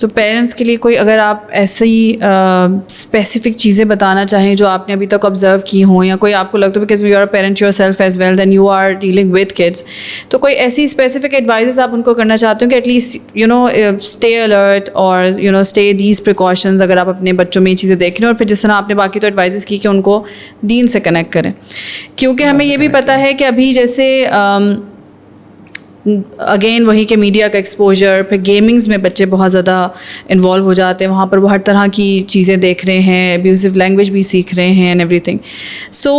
تو پیرنٹس کے لیے کوئی اگر آپ ایسی اسپیسیفک چیزیں بتانا چاہیں جو آپ نے ابھی تک آبزرو کی ہوں, یا کوئی آپ کو لگتا ہے because you are parent yourself as well then you are dealing with kids, تو کوئی ایسی اسپیسیفک ایڈوائزز آپ ان کو کرنا چاہتے ہو کہ ایٹ لیسٹ اسٹے الرٹ اور اسٹے دیز پریکاشنز اگر آپ اپنے بچوں میں یہ چیزیں دیکھ رہے ہیں, اور پھر جس طرح آپ نے باقی تو ایڈوائزز کی کہ ان کو دین سے کنیکٹ کریں, کیونکہ ہمیں یہ بھی پتہ ہے کہ ابھی جیسے اگین وہی کہ میڈیا کا ایکسپوجر, پھر گیمنگز میں بچے بہت زیادہ انوالو ہو جاتے ہیں, وہاں پر وہ ہر طرح کی چیزیں دیکھ رہے ہیں, ابیوزو لینگویج بھی سیکھ رہے ہیں اینڈ ایوری تھنگ. سو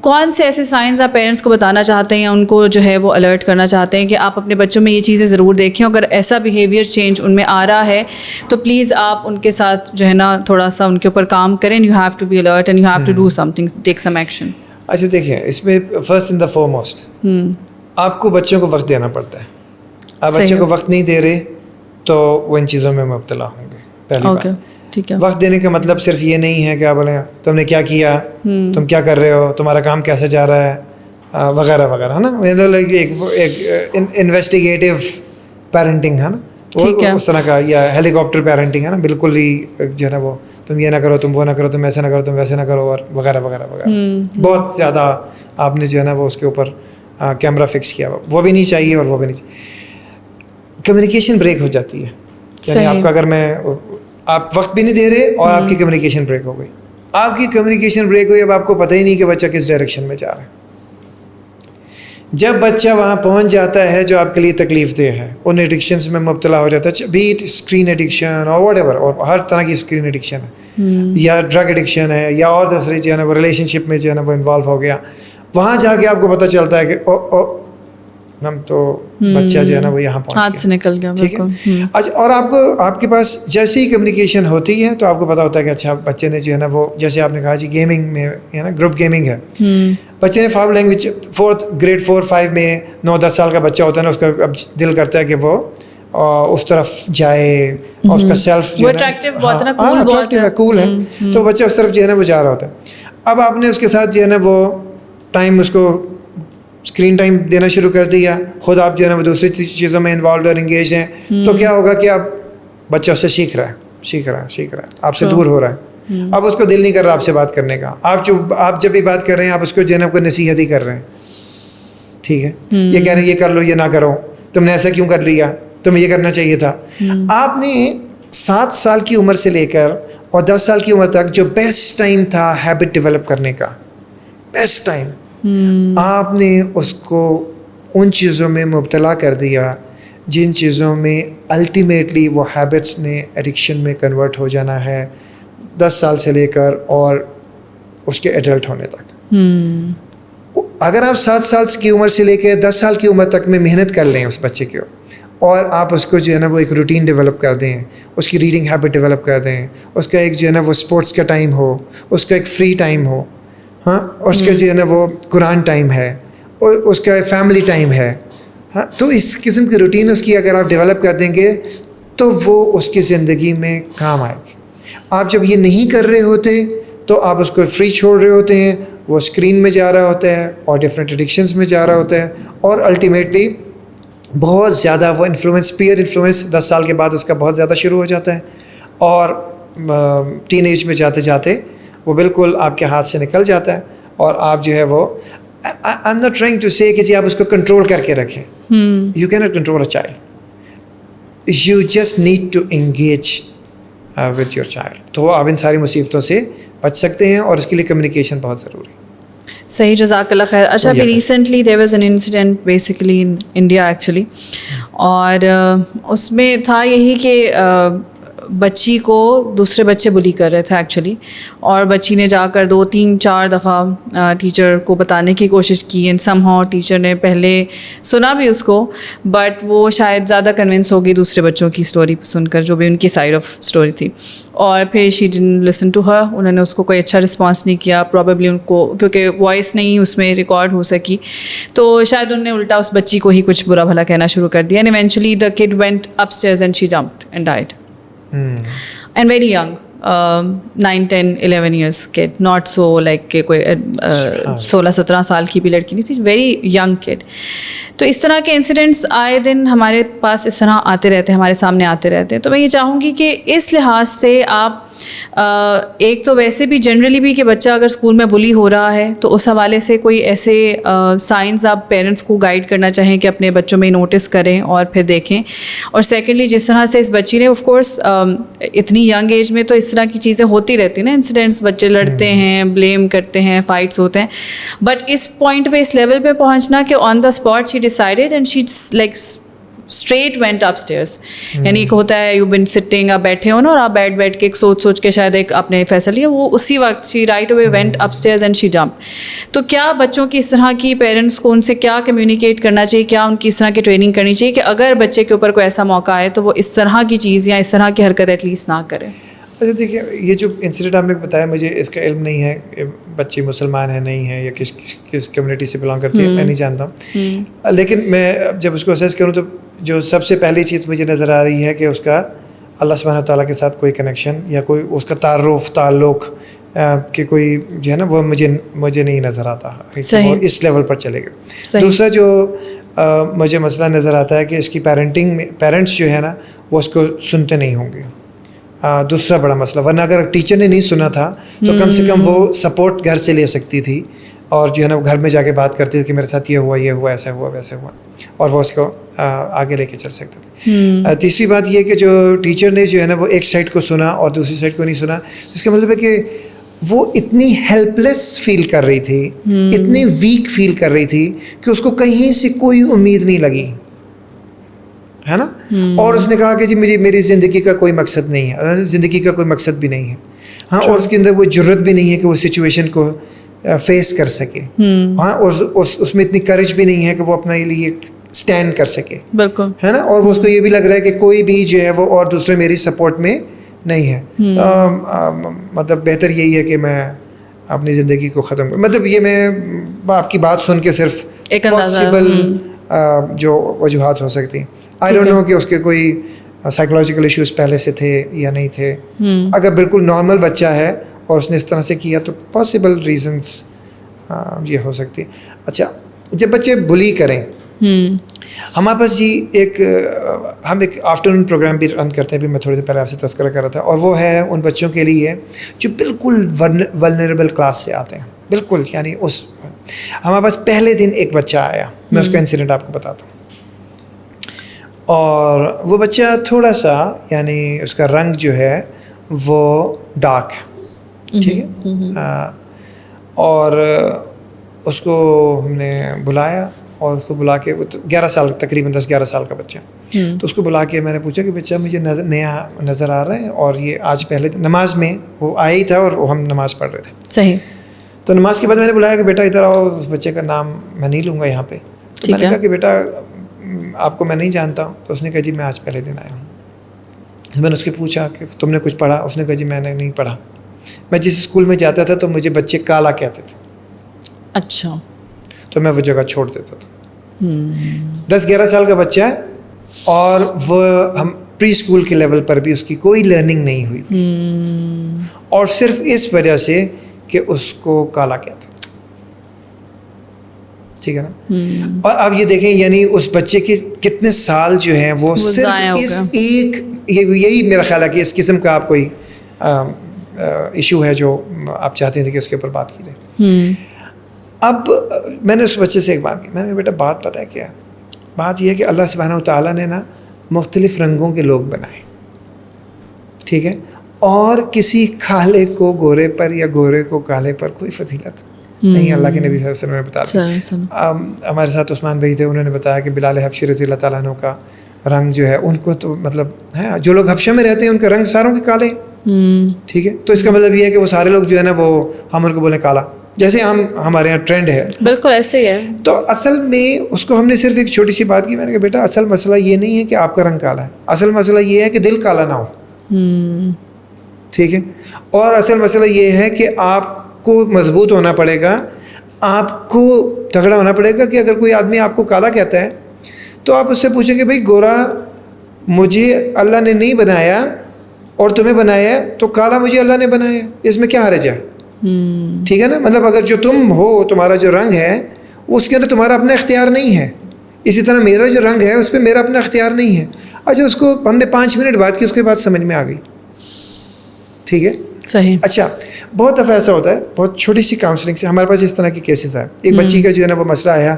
کون سے ایسے سائنس آپ پیرنٹس کو بتانا چاہتے ہیں یا ان کو جو ہے وہ الرٹ کرنا چاہتے ہیں کہ آپ اپنے بچوں میں یہ چیزیں ضرور دیکھیں, اگر ایسا بیہیویئر چینج ان میں آ رہا ہے تو پلیز آپ ان کے ساتھ جو ہے نا تھوڑا سا ان کے اوپر کام کریں, you have to be alert and you have to do something, take some action. اچھا دیکھیں, اس میں فرسٹ اینڈ دا فارموسٹ آپ کو بچوں کو وقت دینا پڑتا ہے. آپ بچوں کو وقت نہیں دے رہے تو وہ ان چیزوں میں مبتلا ہوں گے. پہلی بات, ٹھیک ہے, وقت دینے کا مطلب صرف یہ نہیں ہے کہ آپ بولیں تم نے کیا کیا, تم کیا کر رہے ہو, تمہارا کام کیسے جا رہا ہے وغیرہ وغیرہ, ہے نا. ایک انویسٹیگیٹو پیرنٹنگ ہے نا, وہ اس طرح کا, یا ہیلی کاپٹر پیرنٹنگ ہے نا, بالکل ہی جو ہے نا وہ تم یہ نہ کرو, تم وہ نہ کرو, تم ایسے نہ کرو, تم ویسے نہ کرو, اور وغیرہ وغیرہ وغیرہ. بہت زیادہ آپ نے جو ہے نا وہ اس کے اوپر کیمرہ فکس کیا, وہ بھی نہیں چاہیے اور وہ بھی نہیں چاہیے. کمیونیکیشن بریک ہو جاتی ہے, یعنی آپ کا اگر میں آپ وقت بھی نہیں دے رہے اور آپ کی کمیونیکیشن بریک ہو گئی. آپ کی کمیونیکیشن بریک ہوئی, اب آپ کو پتہ ہی نہیں کہ بچہ کس ڈائریکشن میں جا رہا ہے. جب بچہ وہاں پہنچ جاتا ہے جو آپ کے لیے تکلیف دہ ہے, ان ایڈکشنز میں مبتلا ہو جاتا ہے, بیٹ اسکرین ایڈکشن اور واٹ ایور, اور ہر طرح کی اسکرین ایڈکشن ہے, یا ڈرگ ایڈکشن ہے, یا اور دوسری جو ہے نا وہ ریلیشن شپ میں جو ہے نا وہ انوالو ہو گیا, وہاں جا کے آپ کو پتہ چلتا ہے کہ ہم تو بچہ جو ہے نا وہ یہاں پہنچ ہاتھ سے نکل گیا. ٹھیک ہے. اچھا, اور آپ کے پاس جیسے ہی کمیونیکیشن ہوتی ہے تو آپ کو پتہ ہوتا ہے کہ اچھا بچے نے جو ہے نا وہ, جیسے آپ نے کہا جی گیمنگ میں ہے نا, گروپ گیمنگ ہے, بچے نے فارم لینگویج 4th گریڈ 4-5 میں 9-10 سال کا بچہ ہوتا ہے نا, اس کا اب دل کرتا ہے کہ وہ اس طرف جائے, اور اس کا سیلف جو ہے کول ہے, تو بچہ اس طرف جو ہے نا وہ جا رہا ہوتا ہے. اب آپ نے اس کے ساتھ جو ہے نا وہ ٹائم, اس کو اسکرین ٹائم دینا شروع کر دیا, خود آپ جو ہے نا وہ دوسری چیزوں میں انوالوڈ اور انگیج ہیں, تو کیا ہوگا کہ اب بچہ اس سے سیکھ رہا ہے, آپ سے دور ہو رہا ہے. اب اس کو دل نہیں کر رہا آپ سے بات کرنے کا. آپ جب بھی بات کر رہے ہیں آپ اس کو جو ہے نا کوئی نصیحت ہی کر رہے ہیں, ٹھیک ہے, یہ کہہ رہے ہیں یہ کر لو, یہ نہ کرو, تم نے ایسا کیوں کر لیا, تمہیں یہ کرنا چاہیے تھا. آپ نے 7 سال کی عمر سے لے کر اور 10 سال کی عمر تک جو بیسٹ ٹائم تھا ہیبٹ ڈیولپ کرنے کا, بیسٹ ٹائم, آپ نے اس کو ان چیزوں میں مبتلا کر دیا جن چیزوں میں الٹیمیٹلی وہ ہیبٹس نے ایڈکشن میں کنورٹ ہو جانا ہے 10 سال سے لے کر اور اس کے ایڈلٹ ہونے تک. اگر آپ 7 سال کی عمر سے لے کے 10 سال کی عمر تک میں محنت کر لیں اس بچے کے, اور آپ اس کو جو ہے نا وہ ایک روٹین ڈیولپ کر دیں, اس کی ریڈنگ ہیبٹ ڈیولپ کر دیں, اس کا ایک جو ہے نا وہ اسپورٹس کا ٹائم ہو, اس کا ایک فری ٹائم ہو, ہاں, اور اس کا جو ہے نا وہ قرآن ٹائم ہے, اور اس کا فیملی ٹائم ہے, ہاں, تو اس قسم کی روٹین اس کی اگر آپ ڈیولپ کر دیں گے تو وہ اس کی زندگی میں کام آئے گی. آپ جب یہ نہیں کر رہے ہوتے تو آپ اس کو فری چھوڑ رہے ہوتے ہیں, وہ اسکرین میں جا رہا ہوتا ہے اور ڈفرینٹ ایڈکشنز میں جا رہا ہوتا ہے, اور الٹیمیٹلی بہت زیادہ وہ انفلوئنس, پیئر انفلوئنس 10 سال کے بعد اس کا بہت زیادہ شروع ہو جاتا ہے, اور ٹین ایج میں جاتے جاتے وہ بالکل آپ کے ہاتھ سے نکل جاتا ہے. اور آپ جو ہے وہ I am not trying to say کہ جی آپ اس کو کنٹرول کر کے رکھیں, you can not control a child, you just need to engage with your child. تو آپ ان ساری مصیبتوں سے بچ سکتے ہیں, اور اس کے لیے کمیونیکیشن بہت ضروری ہے. صحیح, جزاک اللہ خیر. اچھا, ابھی recently there was an incident basically in India actually, اور اس میں تھا یہی کہ بچی کو دوسرے بچے بلی کر رہے تھے ایکچولی, اور بچی نے جا کر 2-3-4 دفعہ ٹیچر کو بتانے کی کوشش کی, اینڈ سم ہاؤ ٹیچر نے پہلے سنا بھی اس کو, بٹ وہ شاید زیادہ کنونس ہو گئی دوسرے بچوں کی اسٹوری سن کر, جو بھی ان کی سائڈ آف اسٹوری تھی, اور پھر she didn't listen to her. انہوں نے اس کو کوئی اچھا رسپانس نہیں کیا, پروبیبلی ان کو کیونکہ وائس نہیں اس میں ریکارڈ ہو سکی, تو شاید انہوں نے الٹا اس بچی کو ہی کچھ برا بھلا کہنا شروع کر دیا, and eventually the could went up stairs and she jumped and died, and very young, 9, 10, 11 years kid, not so like کہ کوئی 16-17 سال کی بھی لڑکی نہیں تھی, ویری ینگ کڈ. تو اس طرح کے انسیڈنٹس آئے دن ہمارے پاس اس طرح آتے رہتے ہیں, ہمارے سامنے آتے رہتے ہیں. تو میں یہ چاہوں گی کہ اس لحاظ سے آپ ایک تو ویسے بھی جنرلی بھی کہ بچہ اگر اسکول میں بلی ہو رہا ہے تو اس حوالے سے کوئی ایسے سائنس آپ پیرنٹس کو گائیڈ کرنا چاہیں کہ اپنے بچوں میں نوٹس کریں اور پھر دیکھیں. اور سیکنڈلی جس طرح سے اس بچی نے آف کورس اتنی ینگ ایج میں تو اس طرح کی چیزیں ہوتی رہتی ہیں نا, انسیڈنٹس, بچے لڑتے ہیں, بلیم کرتے ہیں, فائٹس ہوتے ہیں, بٹ اس پوائنٹ پہ اس لیول پہ پہنچنا کہ on the spot she decided and she like straight went up stairs. یعنی ایک ہوتا ہے یو بن سٹنگ, آپ بیٹھے ہو نا اور آپ بیٹھ کے ایک سوچ کے شاید ایک آپ نے فیصلہ لیا, وہ اسی وقت she right away went up stairs and she jump. تو کیا بچوں کی اس طرح کی پیرنٹس کو ان سے کیا کمیونیکیٹ کرنا چاہیے, کیا ان کی اس طرح کی ٹریننگ کرنی چاہیے کہ اگر بچے کے اوپر کوئی ایسا موقع آئے تو وہ اس طرح کی چیز یا اس طرح کی حرکت ایٹ لیسٹ نہ کرے؟ اچھا دیکھیے, یہ جو انسیڈنٹ آپ نے بتایا مجھے اس کا علم نہیں ہے, بچی مسلمان ہے نہیں ہے یا کس کمیونٹی سے بلانگ کرتی ہے میں نہیں جانتا ہوں. لیکن میں جب اس کو اسیس کروں تو جو سب سے پہلی چیز مجھے نظر آ رہی ہے کہ اس کا اللہ سبحانہ تعالیٰ کے ساتھ کوئی کنیکشن یا کوئی اس کا تعلق کہ کوئی جو ہے نا وہ مجھے نہیں نظر آتا وہ اس لیول پر چلے گا. دوسرا جو مجھے مسئلہ نظر آتا ہے کہ اس کی پیرنٹنگ میں پیرنٹس جو ہے نا وہ اس کو سنتے نہیں ہوں گے. دوسرا بڑا مسئلہ, ورنہ اگر ٹیچر نے نہیں سنا تھا تو کم سے کم وہ سپورٹ گھر سے لے سکتی تھی اور جو ہے نا وہ گھر میں جا کے بات کرتی تھی کہ میرے ساتھ یہ ہوا ایسا ہوا ویسے ہوا, اور وہ اس کو آگے لے کے چل سکتے تھے. تیسری بات یہ کہ جو ٹیچر نے جو ہے نا وہ ایک سائڈ کو سنا اور دوسری سائڈ کو نہیں سنا, اس کا مطلب ہے کہ وہ اتنی ہیلپ لیس فیل کر رہی تھی, اتنی ویک فیل کر رہی تھی کہ اس کو کہیں سے کوئی امید نہیں لگی, ہے نا. اور اس نے کہا کہ جی میری زندگی کا کوئی مقصد نہیں ہے, زندگی کا کوئی مقصد بھی نہیں ہے. ہاں, اور اس کے اندر وہ جرت بھی نہیں ہے کہ وہ سچویشن کو فیس کر سکے. ہاں, اور اس میں اتنی کرج بھی نہیں ہے کہ وہ اپنے لیے اسٹینڈ کر سکے, بالکل, ہے نا. اور اس کو یہ بھی لگ رہا ہے کہ کوئی بھی جو ہے وہ اور دوسرے میری سپورٹ میں نہیں ہے. مطلب بہتر یہی ہے کہ میں اپنی زندگی کو ختم کروں. مطلب یہ میں آپ کی بات سن کے صرف پاسبل جو وجوہات ہو سکتی ہیں. آئی ڈونٹ نو کہ اس کے کوئی سائیکولوجیکل ایشوز پہلے سے تھے یا نہیں تھے. اگر بالکل نارمل بچہ ہے اور اس نے اس طرح سے کیا تو پاسبل ریزنس یہ ہو سکتی ہے. اچھا, جب بچے بلی کریں, ہمارے پاس جی ہم ایک آفٹرنون پروگرام بھی رن کرتے ہیں, بھی میں تھوڑی دیر پہلے آپ سے تذکرہ کر رہا تھا, اور وہ ہے ان بچوں کے لیے جو بالکل ولنریبل کلاس سے آتے ہیں. بالکل, یعنی ہمارے پاس پہلے دن ایک بچہ آیا, میں اس کا انسیڈنٹ آپ کو بتاتا ہوں. اور وہ بچہ تھوڑا سا یعنی اس کا رنگ جو ہے وہ ڈارک ہے, ٹھیک ہے. اور اس کو ہم نے بلایا, اور اس کو بلا کے 11 سال تقریباً 10-11 سال کا بچہ, تو اس کو بلا کے میں نے پوچھا کہ بچہ مجھے نیا نظر آ رہا ہے, اور یہ آج پہلے نماز میں وہ آیا ہی تھا اور ہم نماز پڑھ رہے تھے. صحیح. تو نماز کے بعد میں نے بلایا کہ بیٹا ادھر آؤ, اس بچے کا نام میں نہیں لوں گا یہاں پہ. تو میں نے کہا کہ بیٹا آپ کو میں نہیں جانتا ہوں. تو اس نے کہا جی میں آج پہلے دن آیا ہوں. میں نے اس کے پوچھا کہ تم نے کچھ پڑھا؟ اس نے کہا جی میں نے نہیں پڑھا. میں جس اسکول میں جاتا تھا تو مجھے بچے کالا کہتے تھے. اچھا. تو میں وہ جگہ چھوڑ دیتا تھا. 10-11 سال کا بچہ ہے, اور وہ ہم پری اسکول کے لیول پر بھی اس کی کوئی لرننگ نہیں ہوئی, اور صرف اس وجہ سے کہ اس کو کالا کہتے ہیں. ٹھیک ہے نا. اور آپ یہ دیکھیں یعنی اس بچے کے کتنے سال جو ہیں وہ صرف اس ایک, یہی میرا خیال ہے کہ اس قسم کا آپ کوئی ایشو ہے جو آپ چاہتے تھے کہ اس کے اوپر بات کی جائے. اب میں نے اس بچے سے ایک بات کی, میں نے کہا بیٹا بات پتہ ہے کیا ہے؟ بات یہ ہے کہ اللہ سبحانہ و تعالیٰ نے نا مختلف رنگوں کے لوگ بنائے, ٹھیک ہے, اور کسی کالے کو گورے پر یا گورے کو کالے پر کوئی فضیلت نہیں. اللہ کے نبی صلی اللہ علیہ وسلم نے بتایا. ہمارے ساتھ عثمان بھائی تھے, انہوں نے بتایا کہ بلال حبشی رضی اللہ تعالیٰ عنہ کا رنگ جو ہے ان کو تو مطلب ہے, جو لوگ حبشہ میں رہتے ہیں ان کا رنگ ساروں کے کالے, ٹھیک ہے. تو اس کا مطلب یہ ہے کہ وہ سارے لوگ جو ہے نا وہ ہم ان کو بولیں کالا, جیسے ہمارے یہاں ٹرینڈ ہے. بالکل ایسے ہی ہے. تو اصل میں اس کو ہم نے صرف ایک چھوٹی سی بات کی. میں نے کہا بیٹا اصل مسئلہ یہ نہیں ہے کہ آپ کا رنگ کالا ہے, اصل مسئلہ یہ ہے کہ دل کالا نہ ہو, ٹھیک ہے. اور اصل مسئلہ یہ ہے کہ آپ کو مضبوط ہونا پڑے گا, آپ کو تگڑا ہونا پڑے گا کہ اگر کوئی آدمی آپ کو کالا کہتا ہے تو آپ اس سے پوچھیں کہ بھائی گورا مجھے اللہ نے نہیں بنایا, اور تمہیں بنایا ہے تو کالا مجھے اللہ نے بنایا ہے, اس میں کیا حرج ہے؟ ٹھیک ہے نا, مطلب اگر جو تم ہو, تمہارا جو رنگ ہے اس کے اندر تمہارا اپنا اختیار نہیں ہے, اسی طرح میرا جو رنگ ہے اس پہ میرا اپنا اختیار نہیں ہے. اچھا, اس کو ہم نے 5 منٹ بات کی, اس کے بعد سمجھ میں آ گئی. ٹھیک ہے, صحیح. اچھا, بہت دفعہ ایسا ہوتا ہے, بہت چھوٹی سی کاؤنسلنگ سے ہمارے پاس اس طرح کے کیسز آئے. ایک بچی کا جو ہے نا وہ مسئلہ آیا,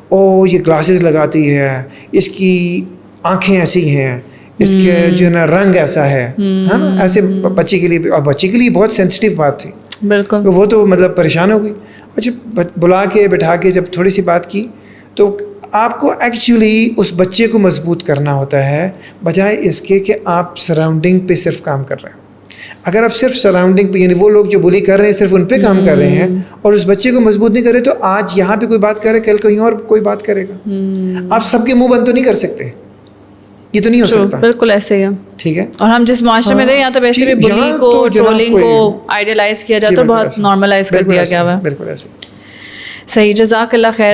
او یہ گلاسز لگاتی ہے, اس کی آنکھیں ایسی ہیں, اس کے جو ہے نا رنگ ایسا ہے نا, ایسے بچی کے لیے, اور بچی کے لیے بہت سینسٹیو بات تھی. بالکل. وہ تو مطلب پریشان ہو گئی. اچھا, بلا کے بٹھا کے جب تھوڑی سی بات کی تو آپ کو ایکچولی اس بچے کو مضبوط کرنا ہوتا ہے, بجائے اس کے کہ آپ سراؤنڈنگ پہ صرف کام کر رہے ہیں. اگر آپ صرف سراؤنڈنگ پہ, یعنی وہ لوگ جو بلی کر رہے ہیں صرف ان پہ کام کر رہے ہیں اور اس بچے کو مضبوط نہیں کر رہے, تو آج یہاں پہ کوئی بات کرے, کل کہیں اور کوئی بات کرے گا. آپ سب کے منہ بند تو نہیں کر سکتے, یہ تو نہیں ہو سکتا. بالکل ایسے ہی ہے. ٹھیک ہے, اور ہم جس معاشرے میں رہے یہاں تو ویسے بھی بلی کو, ٹرولنگ کو آئیڈیلائز کیا جاتا ہے, بہت نارملائز کر دیا گیا ہوا ہے. بالکل ایسے. صحیح, جزاک اللہ خیر.